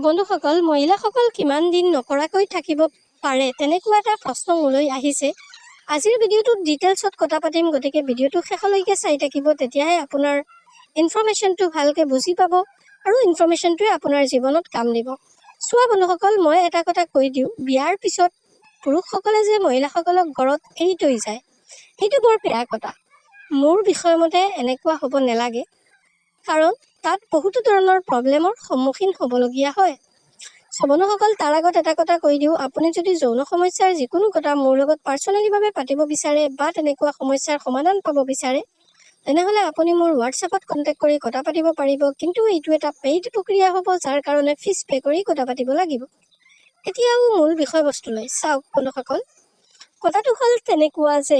বন্ধুসকল, মহিলাসকল কিমান দিন নকৰাকৈ থাকিব পাৰে তেনেকুৱা এটা প্ৰশ্ন মোলৈ আহিছে। আজিৰ ভিডিঅ'টোত ডিটেইলছত কথা পাতিম, গতিকে ভিডিঅ'টো শেষলৈকে চাই থাকিব, তেতিয়াহে আপোনাৰ ইনফৰমেশ্যনটো ভালকৈ বুজি পাব আৰু ইনফৰমেশ্যনটোৱে আপোনাৰ জীৱনত কাম দিব। চোৱা বন্ধুসকল, মই এটা কথা কৈ দিওঁ, বিয়াৰ পিছত পুৰুষসকলে যে মহিলাসকলক ঘৰত এৰি থৈ যায়, সেইটো বৰ বেয়া কথা। মোৰ বিষয় মতে এনেকুৱা হ'ব নালাগে, কাৰণ তাত বহুতো ধৰণৰ প্ৰব্লেমৰ সন্মুখীন হ'বলগীয়া হয়। বন্ধুসকল, তাৰ আগত এটা কথা কৈ দিওঁ, আপুনি যদি যৌন সমস্যাৰ যিকোনো কথা মোৰ লগত পাৰ্চনেলিভাৱে পাতিব বিচাৰে বা তেনেকুৱা সমস্যাৰ সমাধান পাব বিচাৰে, তেনেহ'লে আপুনি মোৰ হোৱাটছএপত কণ্টেক্ট কৰি কথা পাতিব পাৰিব। কিন্তু এইটো এটা পেইড প্ৰক্ৰিয়া হ'ব, যাৰ কাৰণে ফিজ পে' কৰি কথা পাতিব লাগিব। এতিয়াও মূল বিষয়বস্তুলৈ চাওক বন্ধুসকল, কথাটো হ'ল তেনেকুৱা যে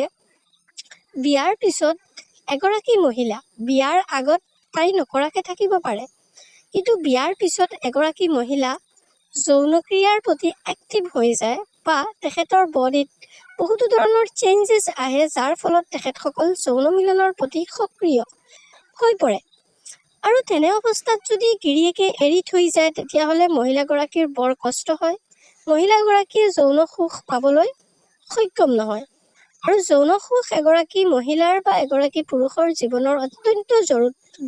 বিয়াৰ পিছত এগৰাকী মহিলা বিয়াৰ আগত তাই নকৰাকৈ থাকিব পাৰে, কিন্তু বিয়াৰ পিছত এগৰাকী মহিলা যৌনক্ৰিয়াৰ প্ৰতি এক্টিভ হৈ যায় বা তেখেতৰ বডিত বহুতো ধৰণৰ চেঞ্জেছ আহে, যাৰ ফলত তেখেতসকল যৌন মিলনৰ প্ৰতি সক্ৰিয় হৈ পৰে। আৰু তেনে অৱস্থাত যদি গিৰিয়েকে এৰি থৈ যায়, তেতিয়াহ'লে মহিলাগৰাকীৰ বৰ কষ্ট হয়। মহিলাগৰাকীৰ যৌন সুখ পাবলৈ সক্ষম নহয়। আৰু যৌন সুখ এগৰাকী মহিলাৰ বা এগৰাকী পুৰুষৰ জীৱনৰ অত্যন্ত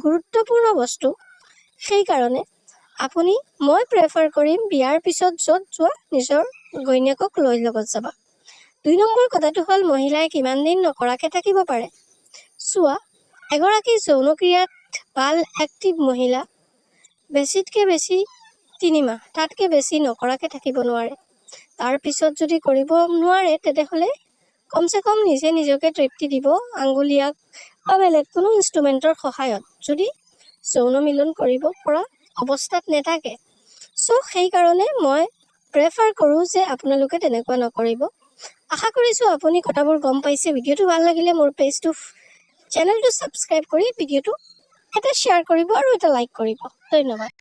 গুৰুত্বপূৰ্ণ বস্তু। সেইকাৰণে মই প্ৰেফাৰ কৰিম বিয়াৰ পিছত য'ত যোৱা নিজৰ ঘৈণীয়েকক লৈ লগত যাবা। 2 নম্বৰ কথাটো হ'ল মহিলাই কিমান দিন নকৰাকৈ থাকিব পাৰে। চোৱা, এগৰাকী যৌনক্ৰিয়াত ভাল এক্টিভ মহিলা বেছিতকৈ বেছি 3 মাহ, তাতকৈ বেছি নকৰাকৈ থাকিব নোৱাৰে। তাৰপিছত যদি কৰিব নোৱাৰে, তেনেহ'লে কমচে কম নিজকে তৃপ্তি দিব আঙুলিয়াক বা বেলেগ কোনো ইনষ্ট্ৰুমেণ্টৰ সহায়ত, যদি যৌন মিলন কৰিব পৰা অৱস্থাত নাথাকে। সেইকাৰণে মই প্ৰেফাৰ কৰোঁ যে আপোনালোকে তেনেকুৱা নকৰিব। আশা কৰিছোঁ আপুনি কথাবোৰ গম পাইছে। ভিডিঅ'টো ভাল লাগিলে মোৰ চেনেলটো ছাবস্ক্ৰাইব কৰি ভিডিঅ'টো এটা শ্বেয়াৰ কৰিব আৰু এটা লাইক কৰিব। ধন্যবাদ।